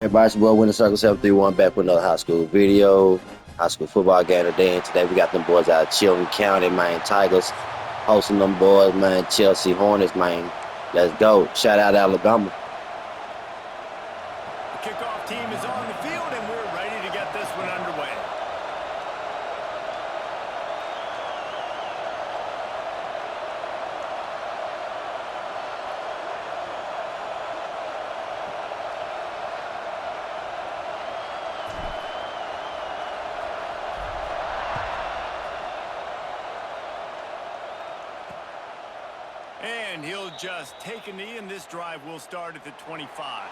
Everybody, it's your boy Winning Circle 731 back with another high school video, high school football game today. And today we got them boys out of Chilton County, man. Tigers hosting them boys, man. Chelsea Hornets, man. Let's go. Shout out Alabama. The kickoff team is on the field, and we're ready to get this one underway. And he'll just take a knee, and this drive will start at the 25.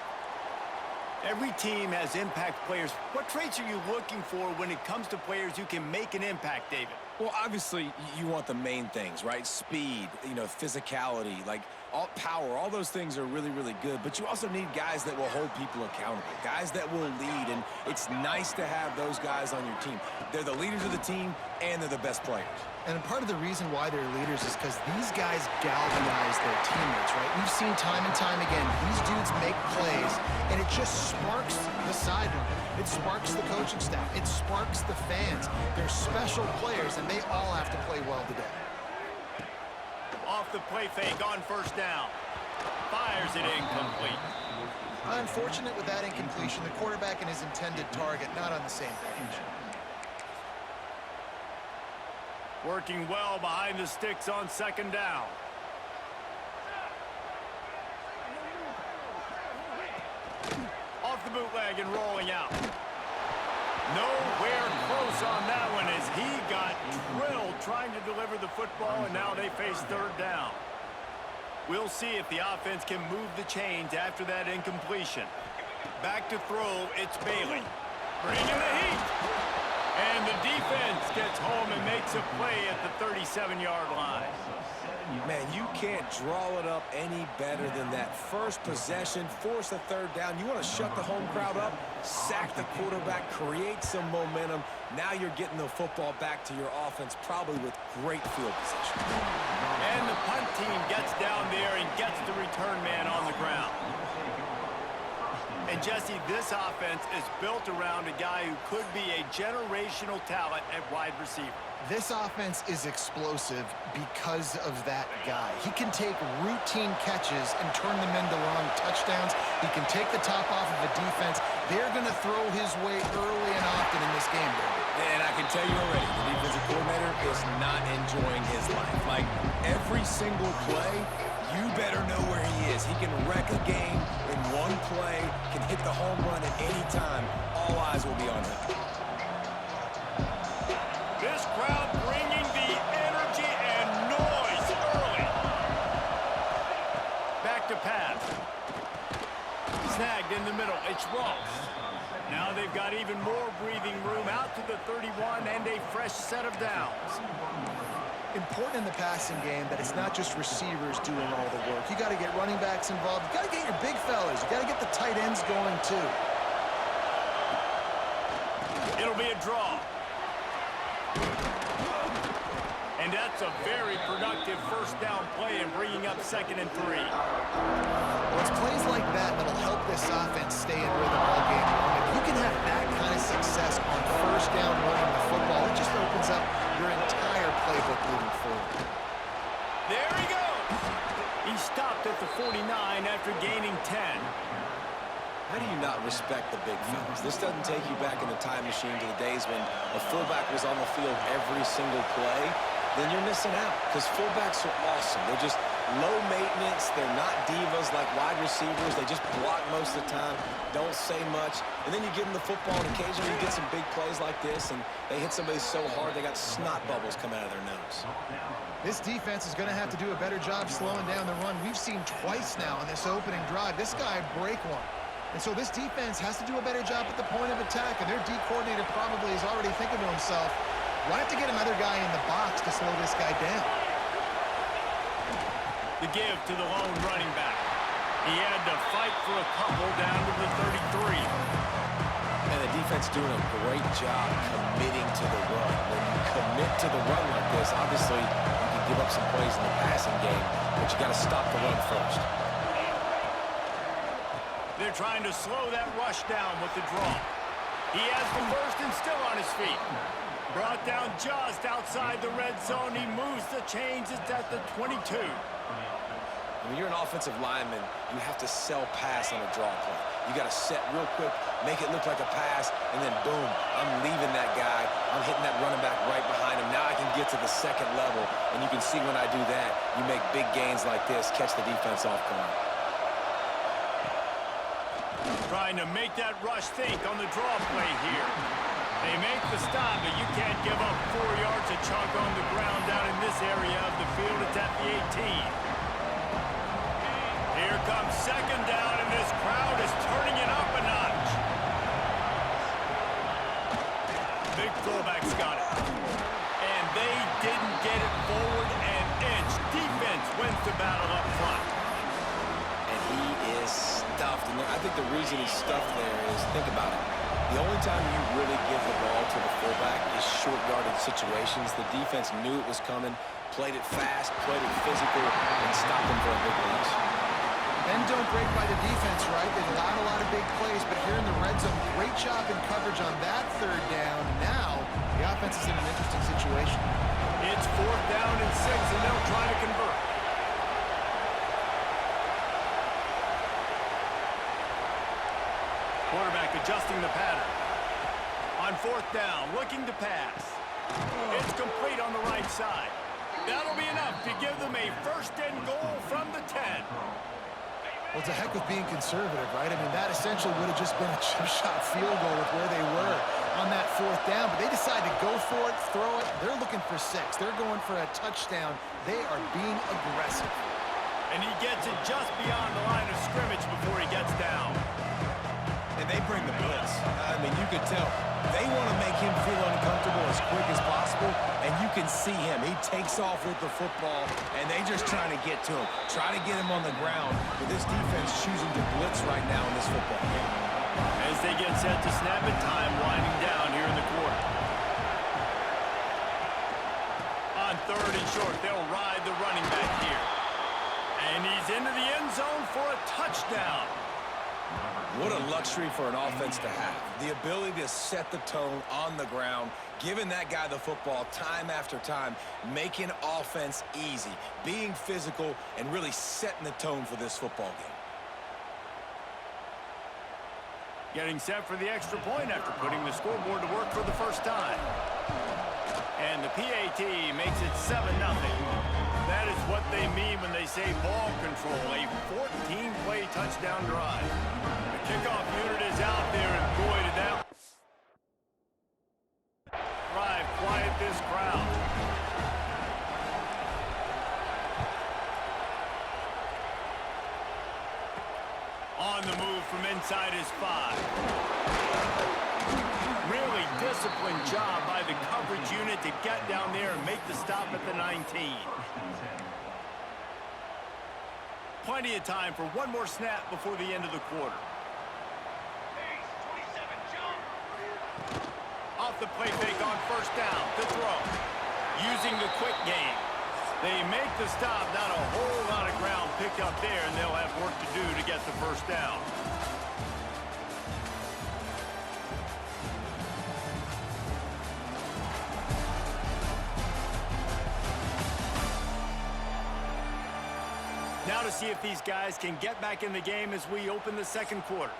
Every team has impact players. What traits are you looking for when it comes to players who can make an impact, David? Well, obviously, you want the main things, right? Speed, physicality, like all power, all those things are really, really good. But you also need guys that will hold people accountable, guys that will lead. And it's nice to have those guys on your team. They're the leaders of the team, and they're the best players. And part of the reason why they're leaders is because these guys galvanize their teammates, right? We've seen time and time again, these dudes make plays, and it just sparks the sideline. It sparks the coaching staff. It sparks the fans. They're special players, and they all have to play well today. Off the play fake on first down. Fires it incomplete. Unfortunate with that incompletion, the quarterback and his intended target not on the same page. Working well behind the sticks on second down. Off the bootleg and rolling out. Nowhere close on that one as he got drilled trying to deliver the football, and now they face third down. We'll see if the offense can move the chains after that incompletion. Back to throw, it's Bailey. Bringing the heat. And the defense gets home and makes a play at the 37-yard line. Man, you can't draw it up any better than that. First possession, force a third down. You want to shut the home crowd up, sack the quarterback, create some momentum. Now you're getting the football back to your offense, probably with great field position. And the punt team gets down there and gets the return man on the ground. And Jesse, this offense is built around a guy who could be a generational talent at wide receiver. This offense is explosive because of that guy. He can take routine catches and turn them into long touchdowns. He can take the top off of a defense. They're going to throw his way early and often in this game, baby. And I can tell you already, the defensive coordinator is not enjoying his life. Like, every single play, you better know where he is. He can wreck a game in one play, can hit the home run at any time. All eyes will be on him. This crowd bringing the energy and noise early. Back to pass. Snagged in the middle. It's Ross. Now they've got even more breathing room out to the 31 and a fresh set of downs. Important in the passing game that it's not just receivers doing all the work. You got to get running backs involved. You got to get your big fellas. You got to get the tight ends going too. It'll be a draw. And that's a very productive first down play and bringing up 2nd and 3. Well, it's plays like that that'll help this offense stay in rhythm all game long. If you can have that kind of success on first down running the football, it just opens up your entire playbook moving forward. There he goes. He stopped at the 49 after gaining 10. How do you not respect the big fellas? This doesn't take you back in the time machine to the days when a fullback was on the field every single play. Then you're missing out because fullbacks are awesome. They're just low maintenance. They're not divas like wide receivers. They just block most of the time, don't say much. And then you give them the football, and occasionally you get some big plays like this, and they hit somebody so hard they got snot bubbles coming out of their nose. This defense is going to have to do a better job slowing down the run. We've seen twice now in this opening drive. This guy break one. And so this defense has to do a better job at the point of attack, and their D coordinator probably is already thinking to himself, we'll have to get another guy in the box to slow this guy down. The give to the lone running back. He had to fight for a couple down to the 33. And the defense doing a great job committing to the run. When you commit to the run like this, obviously you can give up some plays in the passing game, but you got to stop the run first. They're trying to slow that rush down with the draw. He has the first and still on his feet. Brought down just outside the red zone. He moves the chains. It's at the 22. When you're an offensive lineman, you have to sell pass on a draw play. You got to set real quick, make it look like a pass, and then boom, I'm leaving that guy. I'm hitting that running back right behind him. Now I can get to the second level, and you can see when I do that, you make big gains like this, catch the defense off guard. Trying to make that rush think on the draw play here. They make the stop, but you can't give up 4 yards a chunk on the ground down in this area of the field. It's at the 18. Here comes second down, and this crowd is turning it up a notch. Big fullback's got it. And they didn't get it forward an inch. Defense wins the battle up front. And he is stuffed. And I think the reason he's stuffed there is, think about it. The only time you really give the ball to the fullback is short yardage situations. The defense knew it was coming, played it fast, played it physical, and stopped him for a big loss. Bend don't break by the defense, right? They've allowed a lot of big plays, but here in the red zone, great job in coverage on that third down. Now, the offense is in an interesting situation. It's 4th down and 6, and they'll try to convert. Quarterback adjusting the pattern. On 4th down, looking to pass. It's complete on the right side. That'll be enough to give them a 1st and goal from the 10. Well, it's a heck of being conservative, right? I mean, that essentially would have just been a chip shot field goal with where they were on that 4th down, but they decided to go for it, throw it. They're looking for 6. They're going for a touchdown. They are being aggressive. And he gets it just beyond the line of scrimmage before he gets down. And they bring the blitz. I mean, you could tell. They want to make him feel uncomfortable as quick as possible, and you can see him. He takes off with the football, and they just trying to get to him, try to get him on the ground. But this defense choosing to blitz right now in this football game. As they get set to snap it, time winding down here in the quarter. On 3rd and short, they'll ride the running back here. And he's into the end zone for a touchdown. What a luxury for an offense to have. The ability to set the tone on the ground, giving that guy the football time after time, making offense easy, being physical, and really setting the tone for this football game. Getting set for the extra point after putting the scoreboard to work for the first time. And the PAT makes it 7-0. That is what they mean when they say ball control, a 14-play touchdown drive. The kickoff unit is out there, and boy, did that drive quiet this crowd. On the move from inside his 5. Really disciplined job by the coverage unit to get down there and make the stop at the 19. Plenty of time for one more snap before the end of the quarter. Off the play fake on 1st down to throw. Using the quick game. They make the stop, not a whole lot of ground picked up there, and they'll have work to do to get the 1st down. Now to see if these guys can get back in the game as we open the 2nd quarter.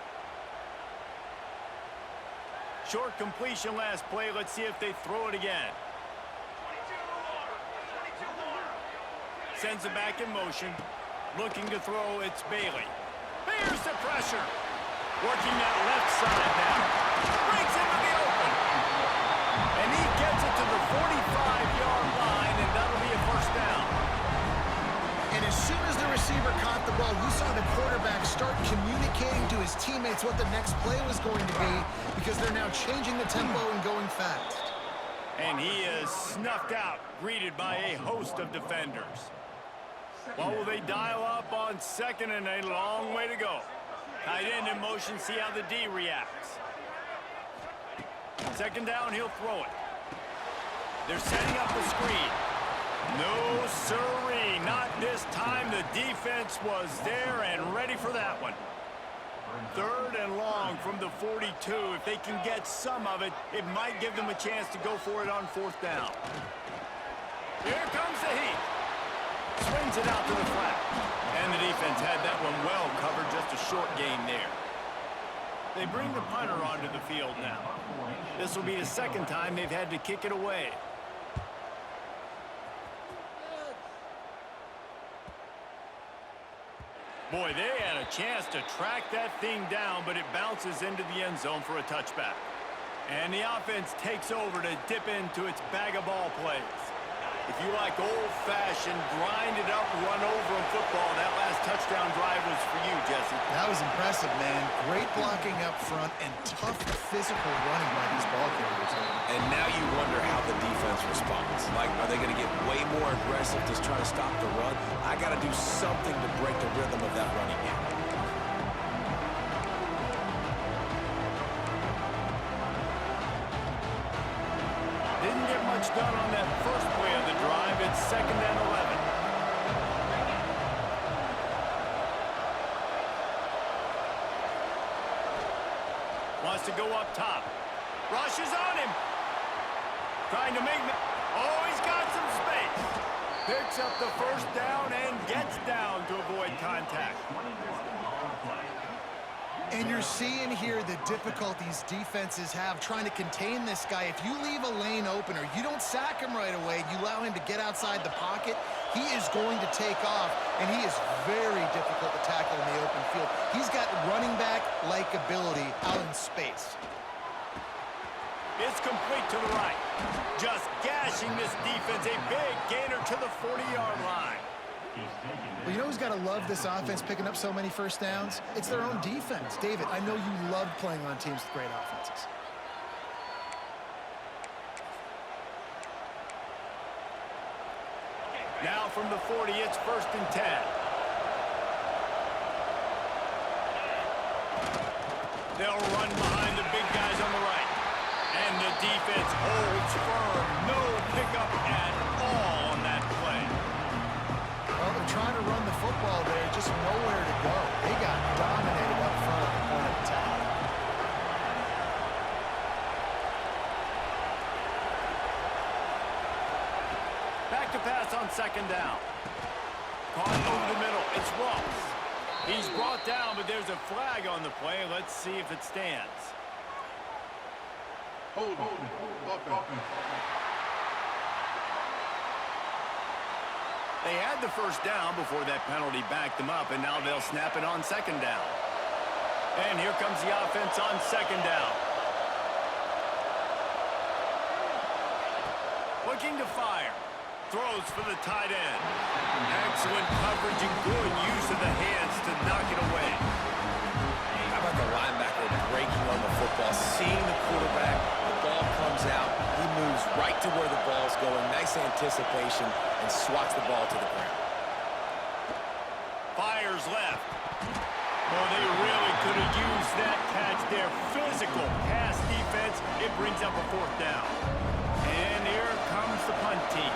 Short completion last play. Let's see if they throw it again. Sends it back in motion. Looking to throw, it's Bailey. Bears the pressure. Working that left side now. Breaks into the open. And he gets it to the 45-yard line, and that'll be a 1st down. And as soon as the receiver caught the ball, you saw the quarterback start communicating to his teammates what the next play was going to be, because they're now changing the tempo and going fast. And he is snuffed out, greeted by a host of defenders. What will they dial up on 2nd and a long way to go? Tight end in motion, see how the D reacts. 2nd down, he'll throw it. They're setting up the screen. No siree, not this time. The defense was there and ready for that one. Third and long from the 42. If they can get some of it, it might give them a chance to go for it on fourth down. Here comes the heat. Swings it out to the flat. And the defense had that one well covered, just a short gain there. They bring the punter onto the field now. This will be the second time they've had to kick it away. Boy, they had a chance to track that thing down, but it bounces into the end zone for a touchback. And the offense takes over to dip into its bag of ball plays. If you like old-fashioned, grind-it-up, run-over football, that last touchdown drive was for you, Jesse. That was impressive, man. Great blocking up front and tough physical running by these ball carriers. And now you wonder how the defense responds. Like, are they going to get way more aggressive to try to stop the run? I got to do something to break the rhythm of that running game. Didn't get much done on that first play of the drive. It's 2nd and 11. Wants to go up top. Rushes on him. Trying to make... Oh, he's got some space. Picks up the first down and gets down to avoid contact. And you're seeing here the difficulties defenses have trying to contain this guy. If you leave a lane open or you don't sack him right away, you allow him to get outside the pocket, he is going to take off, and he is very difficult to tackle in the open field. He's got running back-like ability out in space. It's complete to the right. Just gashing this defense. A big gainer to the 40-yard line. Well, you know who's got to love this offense picking up so many first downs? It's their own defense. David, I know you love playing on teams with great offenses. Now from the 40, it's 1st and 10. They'll run behind the big guys on the right. And the defense holds firm. No pickup at all on that play. Well, they're trying to run the football there, just nowhere to go. They got dominated up front at the point of attack. Back to pass on 2nd down. Caught over the middle. It's Ross. He's brought down, but there's a flag on the play. Let's see if it stands. Hold on. They had the first down before that penalty backed them up, and now they'll snap it on 2nd down. And here comes the offense on 2nd down. Looking to fire. Throws for the tight end. Excellent coverage and good use of the hands to knock it away. How about the linebacker breaking on the football, seeing the quarterback, the ball comes out, he moves right to where the ball's going, nice anticipation, and swats the ball to the ground. Fires left. Well, they really could have used that catch there. Physical pass defense. It brings up a 4th down. And here comes the punt team.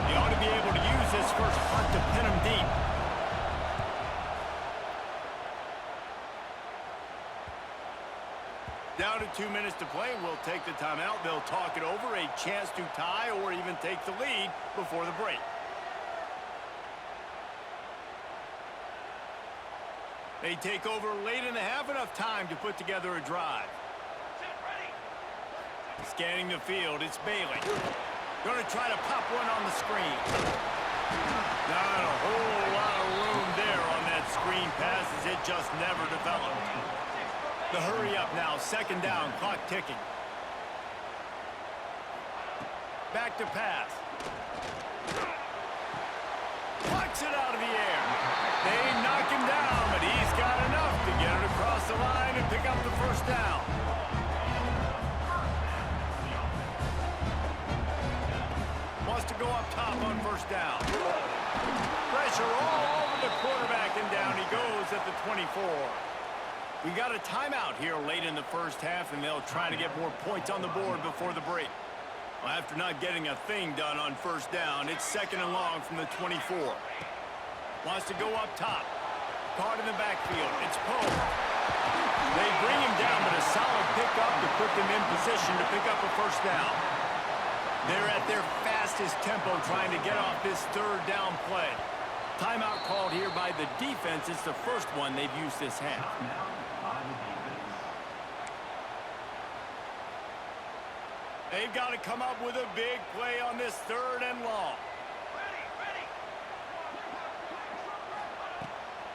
They ought to be able to use this first punt to pin them deep. Down to 2 minutes to play. We'll take the timeout. They'll talk it over. A chance to tie or even take the lead before the break. They take over late in the half, enough time to put together a drive. Scanning the field, it's Bailey. Going to try to pop one on the screen. Not a whole lot of room there on that screen pass as it just never developed. The hurry up now, 2nd down, clock ticking. Back to pass. Plucks it out of the air. They knock him down, but he's got enough to get it across the line and pick up the first down. Wants to go up top on 1st down. Pressure all over the quarterback, and down he goes at the 24. We got a timeout here late in the first half, and they'll try to get more points on the board before the break. Well, after not getting a thing done on 1st down, it's 2nd and long from the 24. Wants to go up top. Caught in the backfield. It's Poe. They bring him down, but a solid pickup to put them in position to pick up a first down. They're at their fastest tempo trying to get off this third down play. Timeout called here by the defense. It's the first one they've used this half. They've got to come up with a big play on this third and long.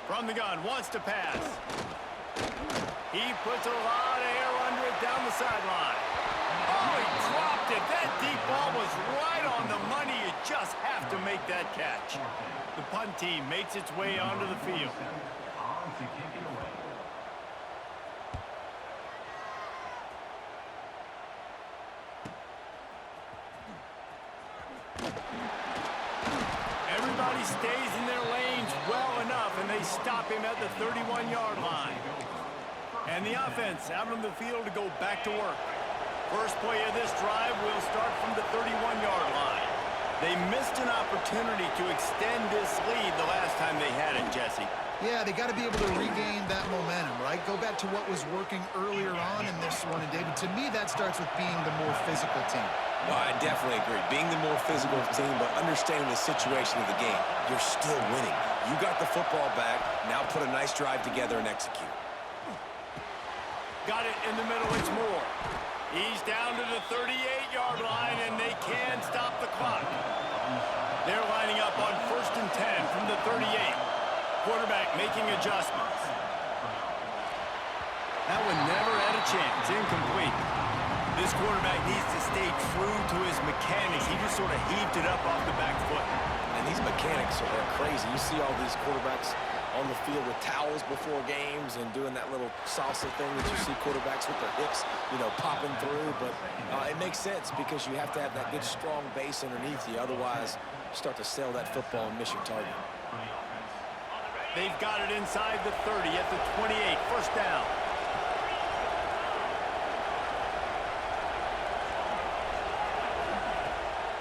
From the gun, wants to pass. He puts a lot of air under it down the sideline. Oh, he dropped it. That deep ball was right on the money. You just have to make that catch. The punt team makes its way onto the field. Everybody stays in their lanes well enough, and they stop him at the 31-yard line. And the offense out on the field to go back to work. First play of this drive will start from the 31-yard line. They missed an opportunity to extend this lead the last time they had it, Jesse. Yeah, they got to be able to regain that momentum, right? Go back to what was working earlier on in this one. And, David, to me, that starts with being the more physical team. No, I definitely agree. Being the more physical team, but understanding the situation of the game. You're still winning. You got the football back. Now put a nice drive together and execute. Got it in the middle. It's Moore. He's down to the 38-yard line, and they can stop the clock. They're lining up on 1st and 10 from the 38. Quarterback making adjustments. That one never had a chance. Incomplete. This quarterback needs to stay true to his mechanics. He just sort of heaved it up off the back foot. And these mechanics are crazy. You see all these quarterbacks on the field with towels before games and doing that little salsa thing that you see quarterbacks with their hips, you know, popping through. But it makes sense because you have to have that good, strong base underneath you. Otherwise, you start to sail that football and miss your target. They've got it inside the 30 at the 28. First down.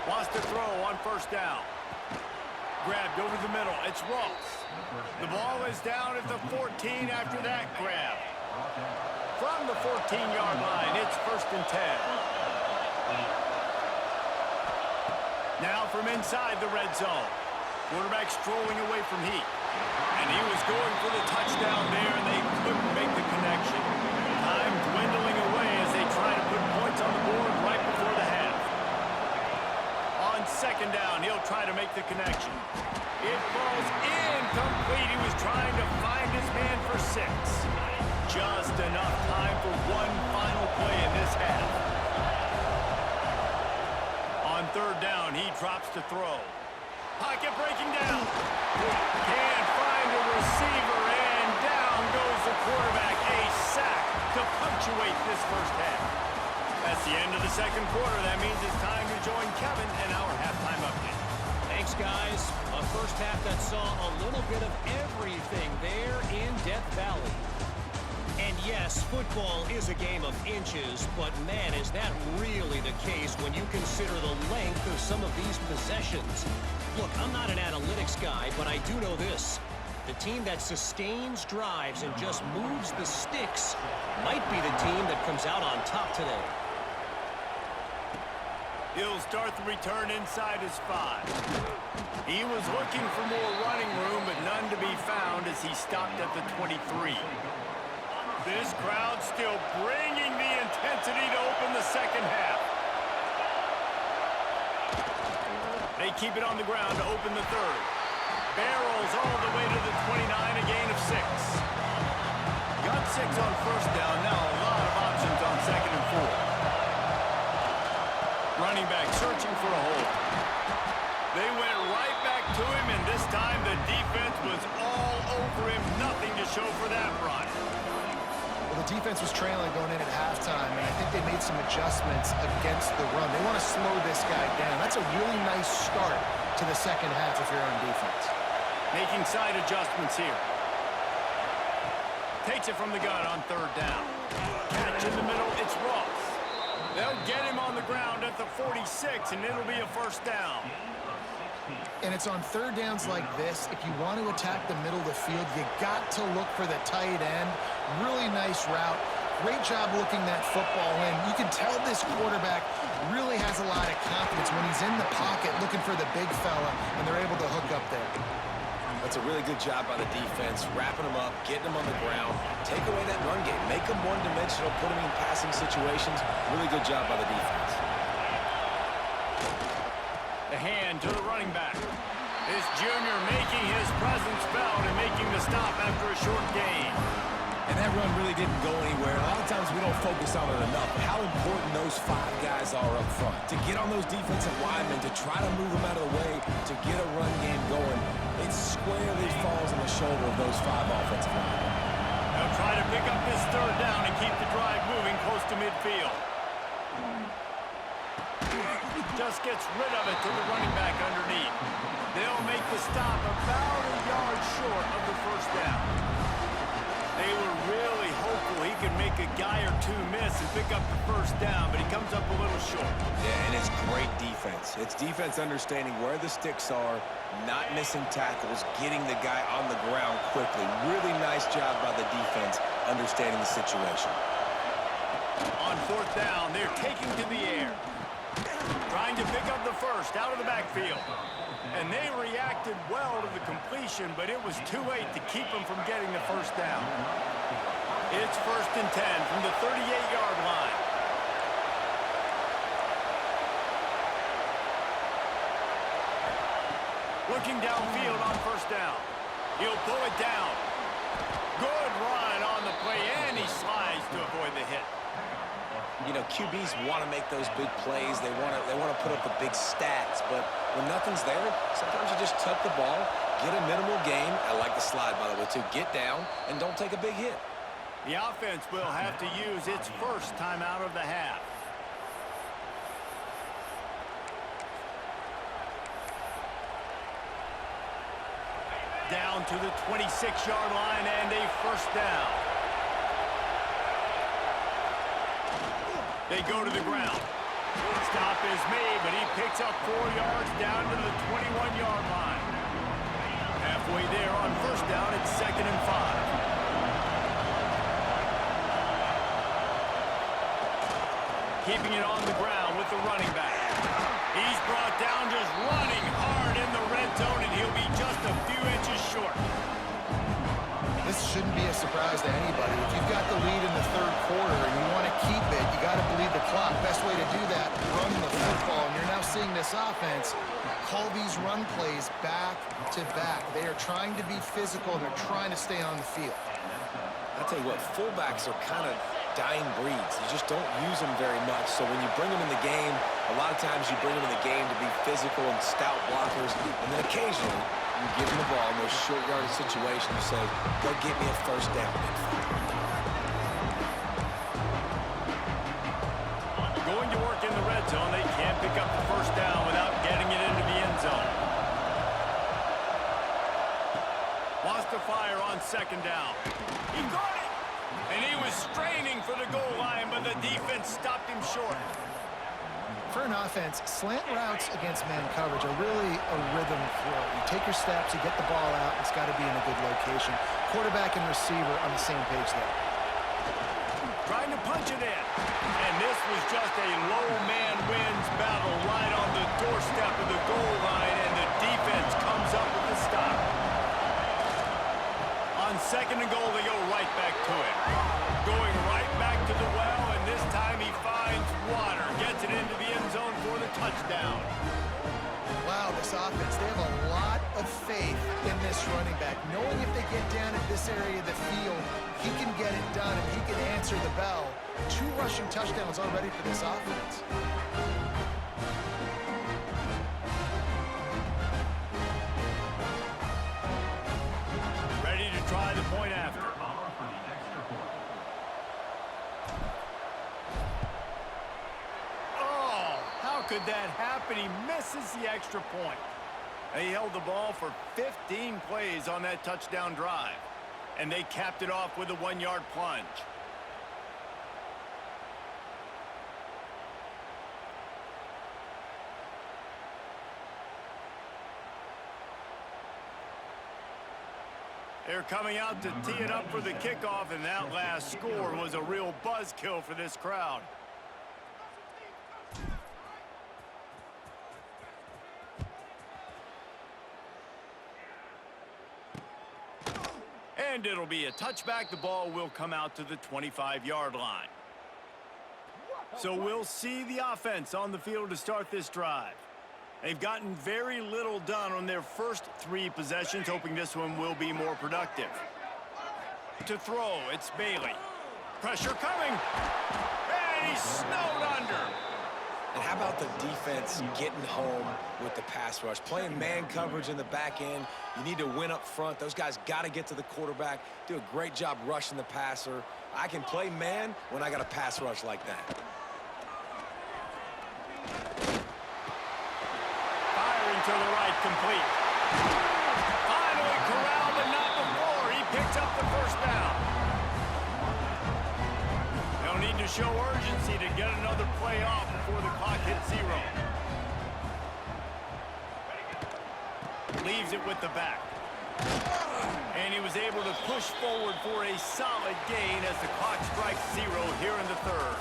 Wants to throw on first down. Grabbed over the middle. It's Ross. The ball is down at the 14 after that grab. From the 14-yard line, it's 1st and 10. Now from inside the red zone. Quarterback strolling away from Heat. And he was going for the touchdown there, and they couldn't make the connection. Time dwindling away as they try to put points on the board right before the half. On 2nd down, he'll try to make the connection. It falls incomplete. He was trying to find his man for 6. Just enough time for one final play in this half. On 3rd down, he drops to throw. Pocket breaking down. Can't find a receiver, and down goes the quarterback. A sack to punctuate this first half. That's the end of the 2nd quarter. That means it's time to join Kevin in our halftime update. Thanks, guys. A first half that saw a little bit of everything there in Death Valley. And yes, football is a game of inches, but man, is that really the case when you consider the length of some of these possessions. Look, I'm not an analytics guy, but I do know this. The team that sustains drives and just moves the sticks might be the team that comes out on top today. He'll start the return inside his 5. He was looking for more running room, but none to be found as he stopped at the 23. This crowd still bringing the intensity to open the 2nd half. They keep it on the ground to open the 3rd. Barrels all the way to the 29, a gain of 6. Got 6 on 1st down, now a lot of options on 2nd and 4. Running back searching for a hole. They went right back to him, and this time the defense was all over him. Nothing to show for that run. Well, the defense was trailing going in at halftime, and I think they made some adjustments against the run. They want to slow this guy down. That's a really nice start to the 2nd half if you're on defense. Making side adjustments here. Takes it from the gun on 3rd down. Catch in the middle, it's Ross. They'll get him on the ground at the 46, and it'll be a first down. And it's on 3rd downs like this. If you want to attack the middle of the field, you got to look for the tight end Really nice route. Great job looking that football in. You can tell this quarterback really has a lot of confidence when he's in the pocket looking for the big fella, and they're able to hook up there. That's a really good job by the defense, wrapping them up, getting them on the ground, take away that run game, make them one-dimensional, put them in passing situations. Really good job by the defense. The hand to the running back. This junior making his presence felt and making the stop after a short gain. And that run really didn't go anywhere. A lot of times we don't focus on it enough, but how important those 5 guys are up front. To get on those defensive linemen, to try to move them out of the way, to get a run game going, it squarely falls on the shoulder of those 5 offensive linemen. They'll try to pick up this third down and keep the drive moving close to midfield. Just gets rid of it to the running back underneath. They'll make the stop about a yard short of the first down. They were really hopeful he could make a guy or 2 miss and pick up the first down, but he comes up a little short. Yeah, and it's great defense. It's defense understanding where the sticks are, not missing tackles, getting the guy on the ground quickly. Really nice job by the defense understanding the situation. On fourth down, they're taking to the air. Trying to pick up the first out of the backfield. And they reacted well to the completion, but it was too late to keep them from getting the first down. It's 1st and 10 from the 38-yard line. Looking downfield on first down. He'll pull it down. Good run on the play, and he slides to avoid the hit. You know, QBs want to make those big plays. They want to put up the big stats, but when nothing's there, sometimes you just tuck the ball, get a minimal gain. I like the slide, by the way, too. Get down and don't take a big hit. The offense will have to use its first timeout of the half. Down to the 26-yard line and a first down. They go to the ground. Stop is made, but he picks up 4 yards down to the 21-yard line. Halfway there on first down, it's 2nd and 5. Keeping it on the ground with the running back. He's brought down just running hard in the red zone, and he'll be just a few inches short. This shouldn't be a surprise to anybody. If you've got the lead in the 3rd quarter and you want to keep it, you got to bleed the clock. Best way to do that, run the football. And you're now seeing this offense call these run plays back to back. They are trying to be physical, and they're trying to stay on the field. I'll tell you what, fullbacks are kind of dying breeds. You just don't use them very much. So when you bring them in the game, a lot of times you bring them in the game to be physical and stout blockers, and then occasionally you give them the ball in those short yardage situations. You say, go get me a first down. Going to work in the red zone. They can't pick up the first down without getting it into the end zone. Wants to fire on 2nd down. He got it! And he was straining for the goal line, but the defense stopped him short. For an offense, slant routes against man coverage are really a rhythm throw. You take your steps, you get the ball out, it's got to be in a good location. Quarterback and receiver on the same page there. Trying to punch it in. And this was just a low man wins battle right on the doorstep of the goal line, and the defense comes up with the stop. On 2nd and goal, they go right back to it. Going right back to the well, and this time he finds water. Gets it into the end zone for the touchdown. Wow, this offense, they have a lot of faith in this running back. Knowing if they get down at this area of the field, he can get it done and he can answer the bell. 2 rushing touchdowns already for this offense. Ready to try the point after. Oh, how could that happen? He misses the extra point. They held the ball for 15 plays on that touchdown drive, and they capped it off with a 1-yard plunge. They're coming out to tee it up for the kickoff, and that last score was a real buzzkill for this crowd. And it'll be a touchback. The ball will come out to the 25-yard line. So we'll see the offense on the field to start this drive. They've gotten very little done on their first 3 possessions, hoping this one will be more productive. To throw, it's Bailey. Pressure coming. And he's snowed under. And how about the defense getting home with the pass rush? Playing man coverage in the back end. You need to win up front. Those guys got to get to the quarterback. Do a great job rushing the passer. I can play man when I got a pass rush like that. Firing to the right, complete. Finally corralled, but not before. He picks up the first down. They'll need to show urgency to get another play off before the clock hits 0. Leaves it with the back. And he was able to push forward for a solid gain as the clock strikes 0 here in the 3rd.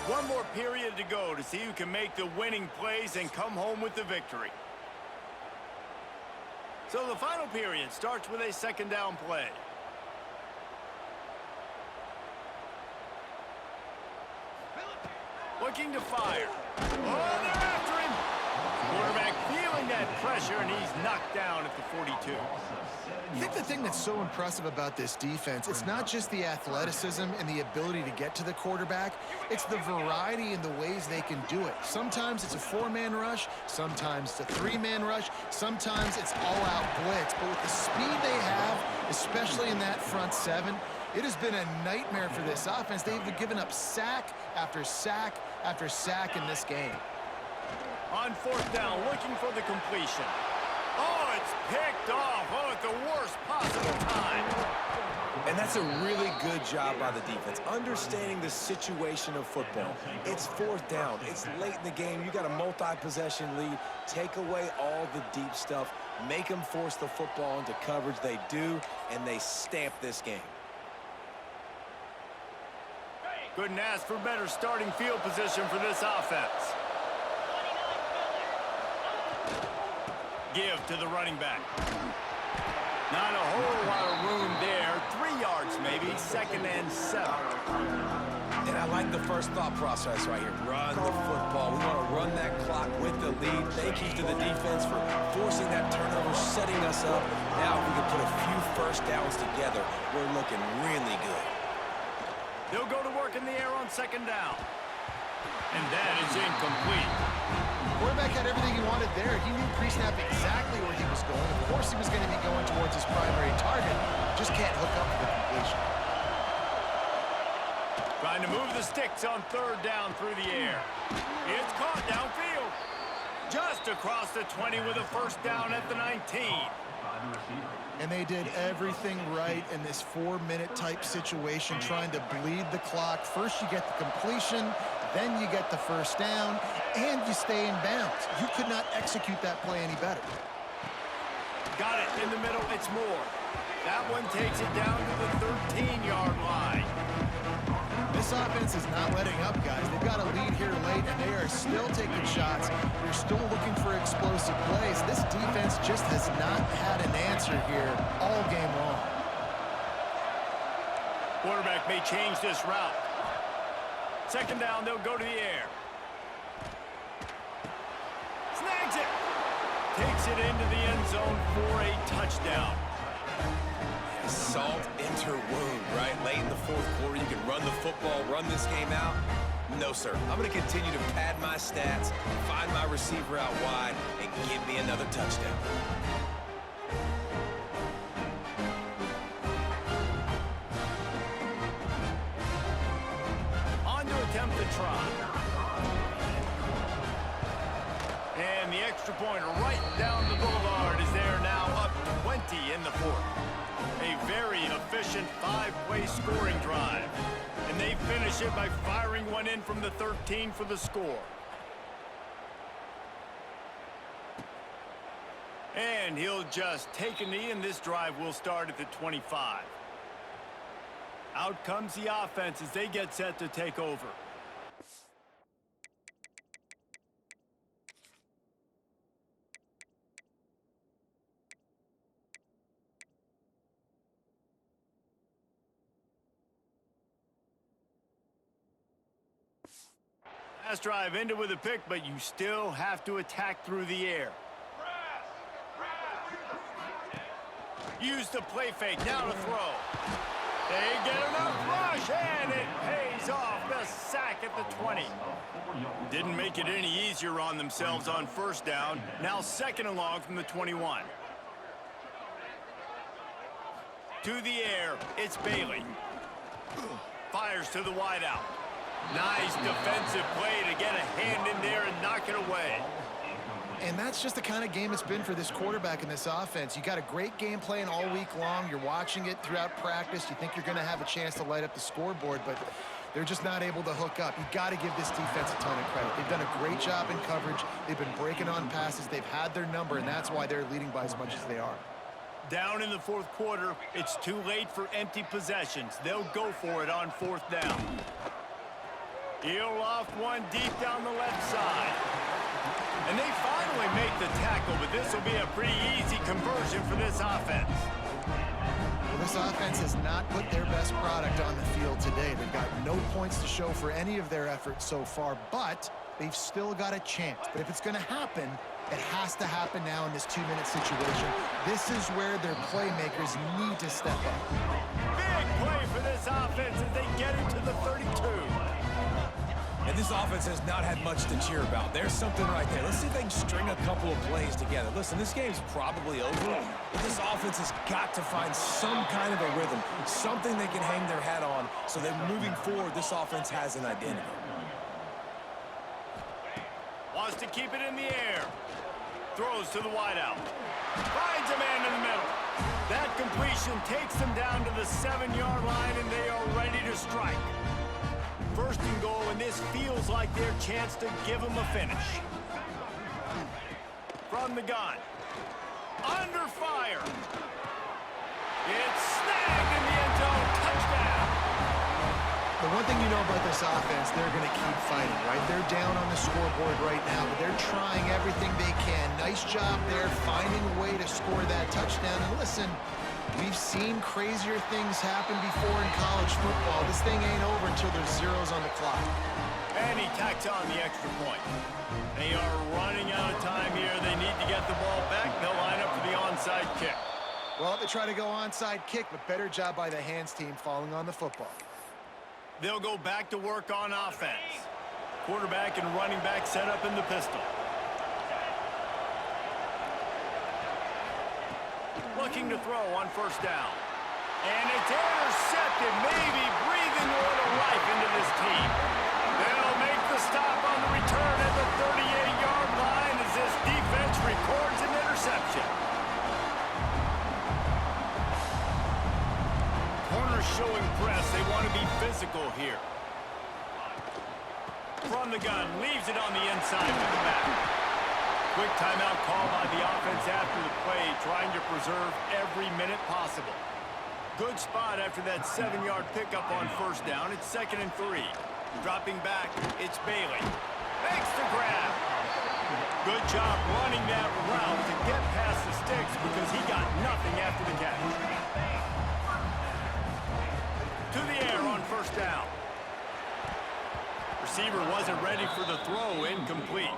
One more period to go to see who can make the winning plays and come home with the victory. So the final period starts with a 2nd down play. Looking to fire. Oh, they're after him. Quarterback feeling that pressure, and he's knocked down at the 42. I think the thing that's so impressive about this defense, it's not just the athleticism and the ability to get to the quarterback, it's the variety in the ways they can do it. Sometimes it's a 4-man rush, sometimes it's a 3-man rush, sometimes it's all-out blitz. But with the speed they have, especially in that front 7, it has been a nightmare for this offense. They've given up sack after sack after sack in this game. On 4th down, looking for the completion. Oh, it's picked off. Oh, at the worst possible time. And that's a really good job by the defense, understanding the situation of football. It's 4th down. It's late in the game. You got a multi-possession lead. Take away all the deep stuff. Make them force the football into coverage. They do, and they stamp this game. Couldn't ask for better starting field position for this offense. Give to the running back. Not a whole lot of room there. 3 yards maybe. 2nd and 7. And I like the first thought process right here. Run the football. We want to run that clock with the lead. Thank you to the defense for forcing that turnover, setting us up. Now if we can put a few first downs together, we're looking really good. They'll go to work in the air on 2nd down. And that is incomplete. Quarterback had everything he wanted there. He knew pre-snap exactly where he was going. Of course he was going to be going towards his primary target. Just can't hook up for the completion. Trying to move the sticks on 3rd down through the air. It's caught downfield. Just across the 20 with a first down at the 19. And they did everything right in this 4-minute type situation, trying to bleed the clock. First you get the completion, then you get the first down, and you stay in bounds. You could not execute that play any better. Got it in the middle. It's Moore. That one takes it down to the 13-yard line. This offense is not letting up, guys. They've got a lead here late, and they are still taking shots. They're still looking for explosive plays. This defense just has not had an answer here all game long. Quarterback may change this route. 2nd down, they'll go to the air. Snags it. Takes it into the end zone for a touchdown. Salt into wound, right? Late in the 4th quarter, you can run the football, run this game out. No, sir. I'm going to continue to pad my stats, find my receiver out wide, and give me another touchdown. On to attempt the try. And the extra point right down the boulevard is there now, up 20 in the 4th. A very efficient 5 high-scoring drive. And they finish it by firing one in from the 13 for the score. And he'll just take a knee, and this drive will start at the 25. Out comes the offense as they get set to take over. Last drive ended with a pick, but you still have to attack through the air. Use the play fake, now to throw. They get enough rush, and it pays off. The sack at the 20. Didn't make it any easier on themselves on first down. Now second and long from the 21. To the air, it's Bailey. Fires to the wideout. Nice defensive play to get a hand in there and knock it away. And that's just the kind of game it's been for this quarterback in this offense. You got a great game plan all week long. You're watching it throughout practice. You think you're going to have a chance to light up the scoreboard, but they're just not able to hook up. You got to give this defense a ton of credit. They've done a great job in coverage. They've been breaking on passes. They've had their number, and that's why they're leading by as much as they are. Down in the fourth quarter, it's too late for empty possessions. They'll go for it on fourth down. He'll loft one deep down the left side. And they finally make the tackle, but this will be a pretty easy conversion for this offense. Well, this offense has not put their best product on the field today. They've got no points to show for any of their efforts so far, but they've still got a chance. But if it's going to happen, it has to happen now in this 2-minute situation. This is where their playmakers need to step up. Big play for this offense as they get into the 32. And this offense has not had much to cheer about. There's something right there. Let's see if they can string a couple of plays together. Listen, this game's probably over, but this offense has got to find some kind of a rhythm, something they can hang their hat on so that moving forward, this offense has an identity. Wants to keep it in the air. Throws to the wideout. Finds a man in the middle. That completion takes them down to the 7-yard line, and they are ready to strike. First and goal, and this feels like their chance to give them a finish. From the gun. Under fire. It's snagged in the end zone. Touchdown. The one thing you know about this offense, they're going to keep fighting, right? They're down on the scoreboard right now, but they're trying everything they can. Nice job there, finding a way to score that touchdown. And listen, we've seen crazier things happen before in college football. This thing ain't over until there's zeros on the clock. And he tacks on the extra point. They are running out of time here. They need to get the ball back. They'll line up for the onside kick. Well, they try to go onside kick, but better job by the hands team falling on the football. They'll go back to work on offense. Quarterback and running back set up in the pistol. Looking to throw on first down. And it's intercepted, maybe breathing a little life into this team. They'll make the stop on the return at the 38-yard line as this defense records an interception. Corners showing press. They want to be physical here. From the gun, leaves it on the inside with the back. Quick timeout call by the offense after the play, trying to preserve every minute possible. Good spot after that 7-yard pickup on first down. It's 2nd and 3. Dropping back, it's Bailey. Makes the grab. Good job running that route to get past the sticks because he got nothing after the catch. To the air on first down. Receiver wasn't ready for the throw, incomplete.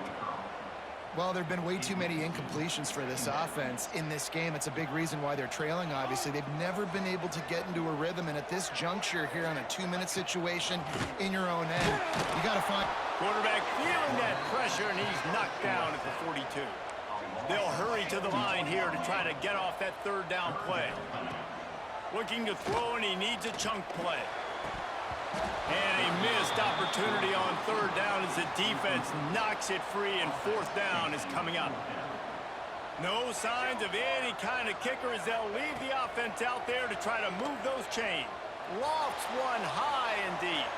Well, there have been way too many incompletions for this offense in this game. It's a big reason why they're trailing, obviously. They've never been able to get into a rhythm, and at this juncture here on a 2-minute situation in your own end, you got to find... Quarterback feeling that pressure, and he's knocked down at the 42. They'll hurry to the line here to try to get off that third down play. Looking to throw, and he needs a chunk play. And a missed opportunity on third down as the defense knocks it free, and fourth down is coming up. No signs of any kind of kicker as they'll leave the offense out there to try to move those chains. Lofts one high and deep.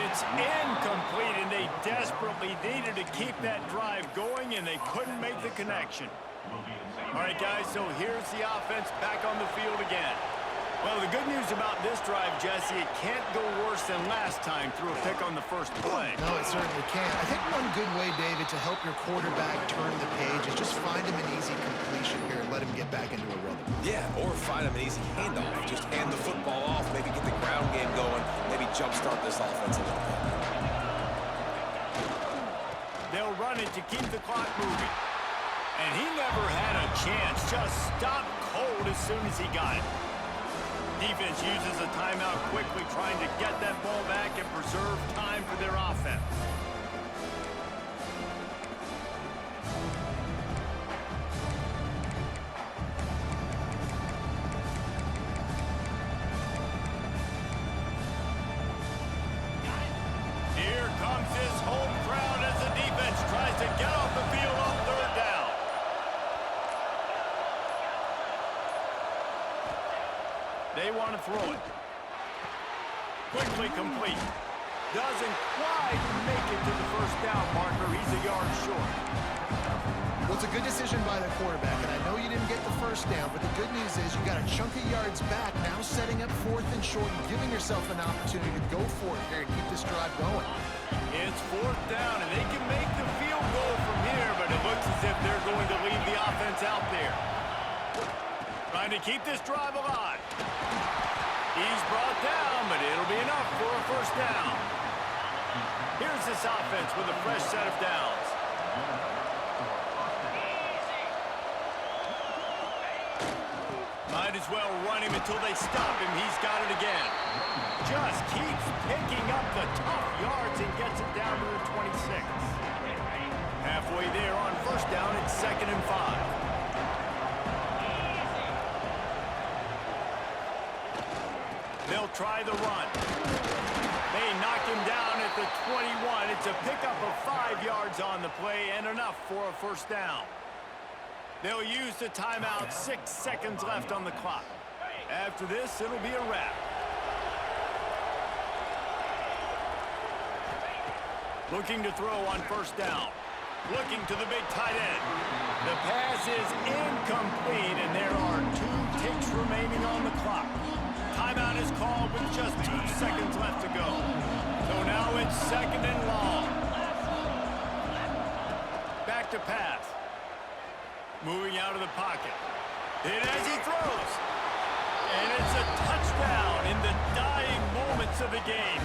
It's incomplete, and they desperately needed to keep that drive going, and they couldn't make the connection. All right, guys, so here's the offense back on the field again. Well, the good news about this drive, Jesse, it can't go worse than last time through a pick on the first play. No, it certainly can't. I think one good way, David, to help your quarterback turn the page is just find him an easy completion here and let him get back into a rhythm. Yeah, or find him an easy handoff. Just hand the football off, maybe get the ground game going, maybe jumpstart this offense a little bit. They'll run it to keep the clock moving. And he never had a chance. Just stopped cold as soon as he got it. Defense uses a timeout quickly, trying to get that ball back and preserve time for their offense. Here comes his home crowd as the defense tries to get off the field on third down. They want to throw it. Quickly complete. Doesn't quite make it to the first down marker. He's a yard short. Well, it's a good decision by the quarterback, and I know you didn't get the first down, but the good news is you got a chunk of yards back, now setting up 4th and short and giving yourself an opportunity to go for it here and keep this drive going. It's 4th down, and they can make the field goal from here, but it looks as if they're going to leave the offense out there. Trying to keep this drive alive. He's brought down, but it'll be enough for a first down. Here's this offense with a fresh set of downs. Might as well run him until they stop him. He's got it again. Just keeps picking up the tough yards and gets it down to the 26. Halfway there on first down, it's 2nd and 5. They'll try the run. They knock him down at the 21. It's a pickup of 5 yards on the play and enough for a first down. They'll use the timeout. 6 seconds left on the clock. After this, it'll be a wrap. Looking to throw on first down. Looking to the big tight end. The pass is incomplete, and there are 2 ticks remaining on the clock. Timeout is called with just 2 seconds left to go. So now it's 2nd and long. Back to pass. Moving out of the pocket. Hit as he throws. And it's a touchdown in the dying moments of the game.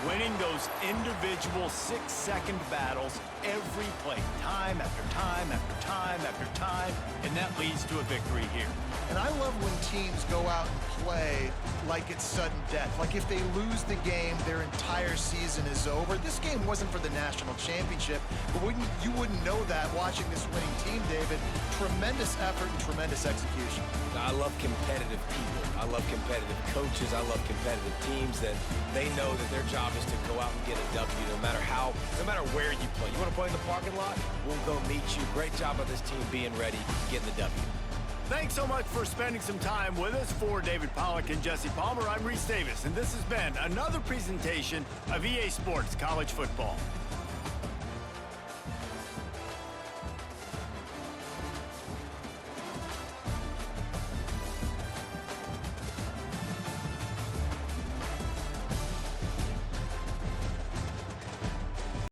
Winning those individual 6-second battles every play, time after time after time after time, and that leads to a victory here. And I love when teams go out and play like it's sudden death. Like if they lose the game, their entire season is over. This game wasn't for the national championship, but you wouldn't know that watching this winning team, David. Tremendous effort and tremendous execution. I love competitive people. I love competitive coaches. I love competitive teams that they know that their job is to go out and get a W no matter where you play. You want to play in the parking lot? We'll go meet you. Great job of this team being ready, getting the W. Thanks so much for spending some time with us. For David Pollack and Jesse Palmer, I'm Reese Davis, and this has been another presentation of EA Sports College Football.